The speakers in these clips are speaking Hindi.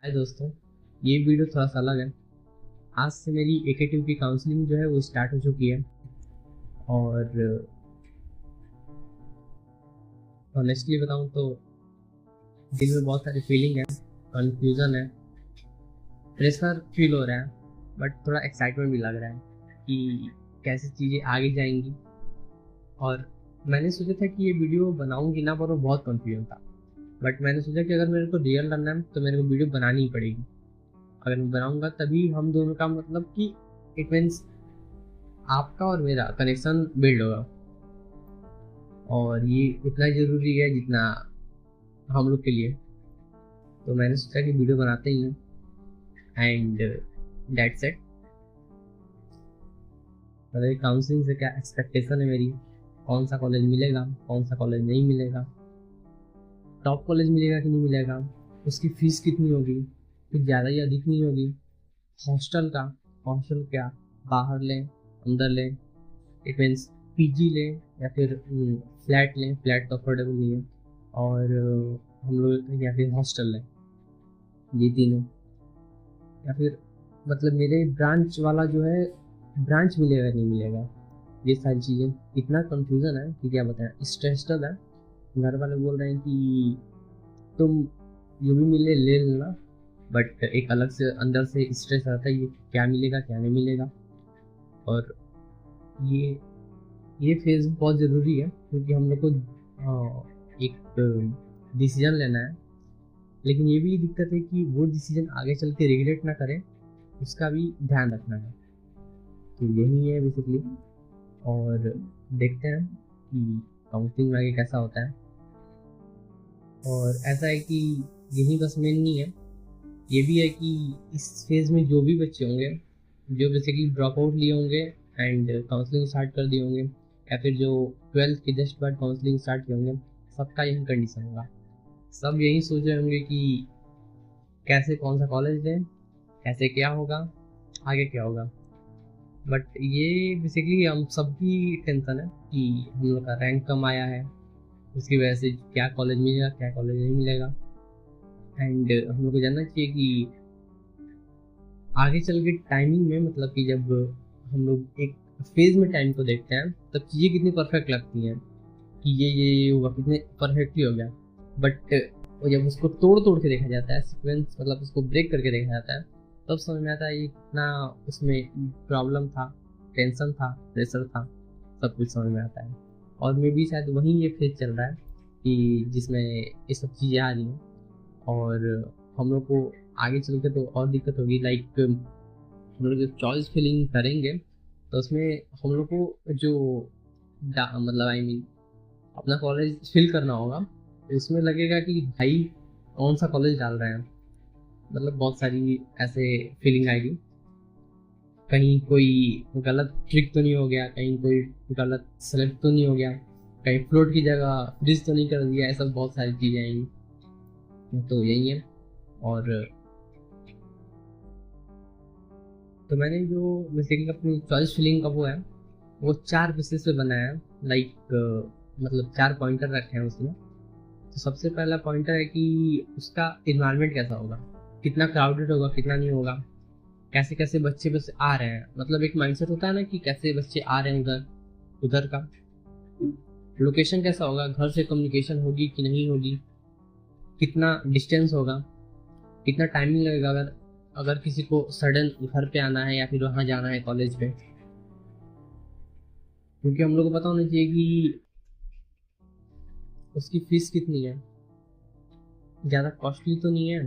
हाय दोस्तों, ये वीडियो थोड़ा सा अलग है। आज से मेरी एकेटिव की काउंसलिंग जो है वो स्टार्ट हो चुकी है और ऑनेस्टली बताऊं तो दिल में बहुत सारी फीलिंग है, कंफ्यूजन है, प्रेशर फील हो रहा है, बट थोड़ा एक्साइटमेंट भी लग रहा है कि कैसे चीज़ें आगे जाएंगी। और मैंने सोचा था कि ये वीडियो बनाऊंगी ना, पर वो बहुत कंफ्यूजन था। बट मैंने सोचा कि अगर मेरे को रियल रनना है तो मेरे को वीडियो बनानी ही पड़ेगी। अगर मैं बनाऊंगा तभी हम दोनों का मतलब कि इट मीन्स आपका और मेरा कनेक्शन बिल्ड होगा। और ये इतना ज़रूरी है जितना हम लोग के लिए। तो मैंने सोचा कि वीडियो बनाते ही हैं एंड दैट्स इट। मतलब काउंसलिंग से क्या एक्सपेक्टेशन है मेरी, कौन सा कॉलेज मिलेगा, कौन सा कॉलेज नहीं मिलेगा, टॉप कॉलेज मिलेगा कि नहीं मिलेगा, उसकी फ़ीस कितनी होगी, कुछ ज़्यादा या अधिक नहीं होगी, हॉस्टल का, हॉस्टल क्या बाहर लें अंदर लें, इट मीन्स पीजी लें या फिर फ्लैट लें, फ्लैट तो अफोर्डेबल नहीं है, और हम लोग या फिर हॉस्टल लें, ये तीनों। या फिर मतलब मेरे ब्रांच वाला जो है, ब्रांच मिलेगा नहीं मिलेगा, ये सारी चीज़ें। इतना कंफ्यूजन है कि क्या बताएं, स्ट्रेसफुल है। घर वाले बोल रहे हैं कि तुम जो भी मिले ले लेना, बट एक अलग से अंदर से स्ट्रेस आता है, ये क्या मिलेगा क्या नहीं मिलेगा। और ये ये फेज़ बहुत ज़रूरी है क्योंकि हम लोग को एक डिसीजन लेना है। लेकिन ये भी दिक्कत है कि वो डिसीजन आगे चल के रिग्रेट ना करें, उसका भी ध्यान रखना है। तो यही है बेसिकली। और देखते हैं कि काउंसलिंग में आगे कैसा होता है। और ऐसा है कि यही बस मेन नहीं है, ये भी है कि इस फेज़ में जो भी बच्चे होंगे जो बेसिकली ड्रॉप आउट लिए होंगे एंड काउंसलिंग स्टार्ट कर दिए होंगे, या फिर जो 12th के जस्ट बाद काउंसलिंग स्टार्ट किए होंगे, सबका यही कंडीशन होगा। सब यही सोच रहे होंगे कि कैसे कौन सा कॉलेज लें, कैसे क्या होगा, आगे क्या होगा। बट ये बेसिकली हम सबकी टेंशन है कि हम लोग का रैंक कम आया है, उसकी वजह से क्या कॉलेज मिलेगा क्या कॉलेज नहीं मिलेगा। एंड हम लोग को जानना चाहिए कि आगे चल के टाइमिंग में, मतलब कि जब हम लोग एक फेज में टाइम को देखते हैं तब चीज़ें कितनी परफेक्ट लगती हैं कि ये हुआ, कितने परफेक्टली हो गया। बट जब उसको तोड़ तोड़ के देखा जाता है, सीक्वेंस मतलब उसको ब्रेक करके देखा जाता है, तब समझ में आता है ये कितना उसमें प्रॉब्लम था, टेंशन था, प्रेशर था, सब कुछ समझ में आता है। और मे भी शायद वहीं ये फेज चल रहा है कि जिसमें ये सब चीज़ें आ रही हैं। और हम लोग को आगे चल के तो और दिक्कत होगी। लाइक हम लोग जब चॉइस फिलिंग करेंगे तो उसमें हम लोग को जो मतलब आई मीन अपना कॉलेज फिल करना होगा, तो उसमें लगेगा कि भाई कौन सा कॉलेज डाल रहे हैं। मतलब बहुत सारी ऐसे फीलिंग आएगी, कहीं कोई गलत ट्रिक तो नहीं हो गया, कहीं कोई गलत सेलेक्ट तो नहीं हो गया, कहीं फ्लोट की जगह फ्रिज तो नहीं कर दिया, ऐसा बहुत सारी चीज़ें आएंगी। तो यही है। और तो मैंने जो बेसिकली अपनी चॉइस फिलिंग का वो है, वो 4 बेसिस पे बनाया है। लाइक मतलब 4 पॉइंटर रखे हैं उसमें। तो सबसे पहला पॉइंटर है कि उसका इन्वायरमेंट कैसा होगा, कितना क्राउडेड होगा कितना नहीं होगा, कैसे कैसे बच्चे बस आ रहे हैं। मतलब एक माइंडसेट होता है ना कि कैसे बच्चे आ रहे हैं उधर उधर का। लोकेशन कैसा होगा, घर से कम्युनिकेशन होगी कि नहीं होगी, कितना डिस्टेंस होगा, कितना टाइमिंग लगेगा अगर अगर किसी को सडन घर पे आना है या फिर वहाँ जाना है कॉलेज पे। क्योंकि हम लोग को पता होना चाहिए कि उसकी फीस कितनी है, ज़्यादा कॉस्टली तो नहीं है,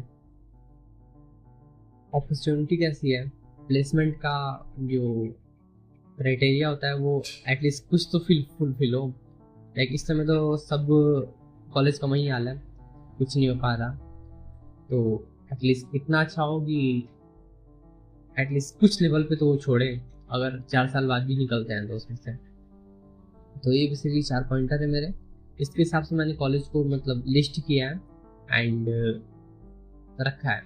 अपॉर्चुनिटी कैसी है, प्लेसमेंट का जो क्राइटेरिया होता है वो एटलीस्ट कुछ तो फुलफिल हो। लाइक इस समय तो सब कॉलेज का वही हाल है, कुछ नहीं हो पा रहा। तो एटलीस्ट इतना अच्छा हो कि एटलीस्ट कुछ लेवल पे तो वो छोड़े, अगर 4 साल बाद भी निकलते हैं तो उसमें से। तो ये बेसिकली 4 पॉइंटर है मेरे। इसके हिसाब से मैंने कॉलेज को मतलब लिस्ट किया है एंड रखा है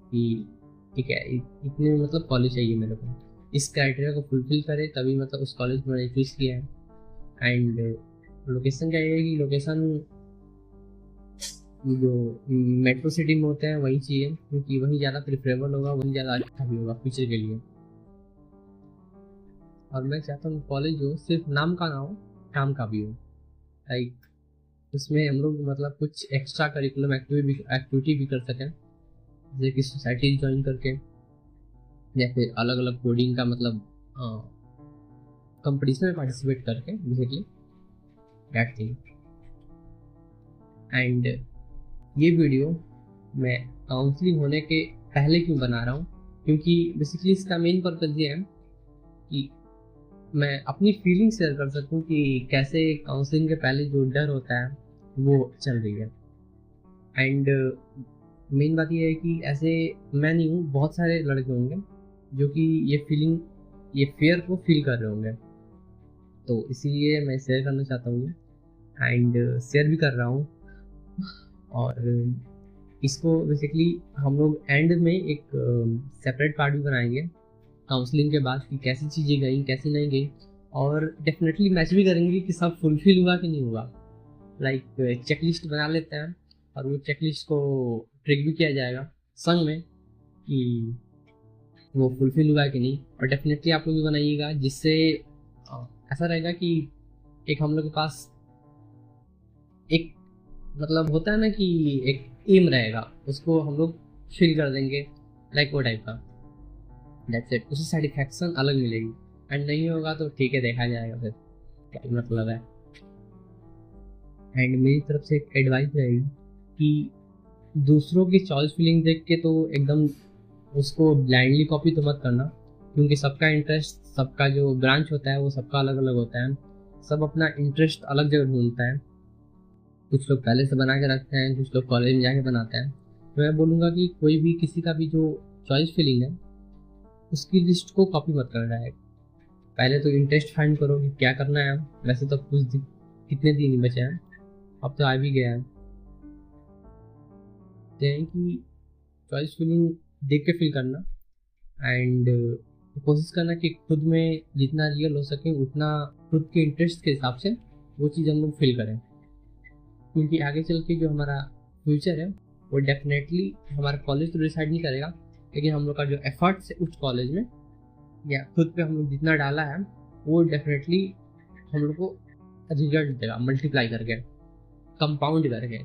कि ठीक है इतने मतलब कॉलेज चाहिए मेरे को, इस क्राइटेरिया को फुलफिल करे तभी मतलब उस कॉलेज को मैंने चूज़ किया है। एंड लोकेशन क्या है कि लोकेशन जो मेट्रो सिटी में होते हैं वही चाहिए, क्योंकि वही ज़्यादा प्रिफरेबल होगा, वही ज़्यादा अच्छा भी होगा फ्यूचर के लिए। और मैं चाहता हूँ कॉलेज जो सिर्फ नाम का ना हो, काम का भी हो। लाइक उसमें हम लोग मतलब कुछ एक्स्ट्रा करिकुलम एक्टिविटी भी कर सकें, जैसे कि सोसाइटी ज्वाइन करके, या फिर अलग अलग कोडिंग का मतलब कंपटीशन में पार्टिसिपेट करके, बेसिकली दैट थिंग। एंड ये वीडियो मैं काउंसलिंग होने के पहले क्यों बना रहा हूँ, क्योंकि बेसिकली इसका मेन पर्पज ये है कि मैं अपनी फीलिंग शेयर कर सकूँ कि कैसे काउंसलिंग के पहले जो डर होता है वो चल रही है। एंड मेन बात ये है कि ऐसे मैं नहीं हूँ, बहुत सारे लड़के होंगे जो कि ये फेयर को फील कर रहे होंगे, तो इसीलिए मैं शेयर करना चाहता हूँ एंड शेयर भी कर रहा हूँ। और इसको बेसिकली हम लोग एंड में एक सेपरेट पार्ट भी बनाएंगे काउंसलिंग के बाद कि कैसी चीज़ें गई कैसी नहीं गई, और डेफिनेटली मैच भी करेंगे कि सब फुलफिल हुआ कि नहीं हुआ। लाइक चेकलिस्ट बना लेते हैं और वो चेकलिस्ट को ट्रिक भी किया जाएगा संग में कि वो फुलफिल हुआ कि नहीं। और डेफिनेटली आप लोग भी बनाइएगा, जिससे ऐसा रहेगा कि एक हम लोग के पास एक मतलब होता है ना कि एक एम रहेगा, उसको हम लोग फिल कर देंगे, लाइक वो टाइप का। दैट्स इट, उसे सेटिस्फैक्शन अलग मिलेगी। एंड नहीं होगा तो ठीक है, देखा जाएगा फिर क्या मतलब है। एंड मेरी तरफ से एक एडवाइस रहेगी कि दूसरों की चॉइस फीलिंग देख के तो एकदम उसको ब्लाइंडली कॉपी तो मत करना, क्योंकि सबका इंटरेस्ट, सबका जो ब्रांच होता है वो सबका अलग अलग होता है, सब अपना इंटरेस्ट अलग जगह ढूंढता है। कुछ लोग पहले से बना के रखते हैं, कुछ लोग कॉलेज में जाके बनाते हैं। तो मैं बोलूँगा कि कोई भी किसी का भी जो चॉइस फीलिंग है उसकी लिस्ट को कॉपी मत करना है। पहले तो इंटरेस्ट फाइंड करो कि क्या करना है। वैसे तो कितने दिन ही बचे हैं, अब तो आ भी गया है। कि चॉइस फीलिंग देख के फील करना एंड कोशिश करना कि खुद में जितना रियल हो सके उतना खुद के इंटरेस्ट के हिसाब से वो चीज़ हम लोग फील करें, क्योंकि आगे चल के जो हमारा फ्यूचर है वो डेफिनेटली हमारा कॉलेज तो डिसाइड नहीं करेगा, लेकिन हम लोग का जो एफर्ट्स है उस कॉलेज में या खुद पे हम लोग जितना डाला है वो डेफिनेटली हम लोग को रिजल्ट देगा, मल्टीप्लाई करके, कंपाउंड करके।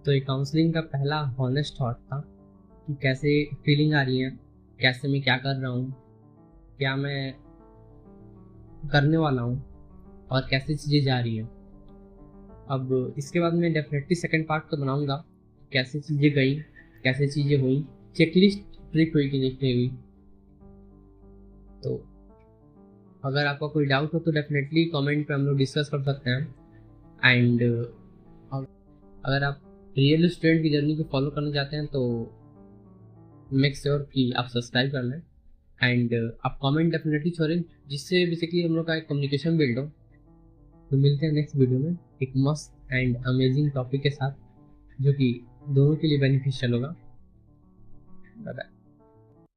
तो ये काउंसलिंग का पहला हॉनेस्ट थॉट था कि कैसे फीलिंग आ रही है, कैसे मैं क्या कर रहा हूँ, क्या मैं करने वाला हूँ, और कैसे चीज़ें जा रही हैं। अब इसके बाद मैं डेफिनेटली सेकंड पार्ट तो बनाऊंगा, कैसे चीज़ें गई कैसे चीज़ें हुई, चेकलिस्ट ट्रिक हुई कि नहीं हुई। तो अगर आपका कोई डाउट हो तो डेफिनेटली कमेंट पे हम लोग डिस्कस कर सकते हैं। एंड अगर आप रियल स्टूडेंट की जर्नी को फॉलो करना चाहते हैं तो मेक श्योर कि आप सब्सक्राइब कर लें एंड आप कमेंट डेफिनेटली छोड़ें, जिससे बेसिकली हम लोग का एक कम्युनिकेशन बिल्ड हो। तो मिलते हैं नेक्स्ट वीडियो में एक मस्त एंड अमेजिंग टॉपिक के साथ, जो कि दोनों के लिए बेनिफिशियल होगा। Bye bye.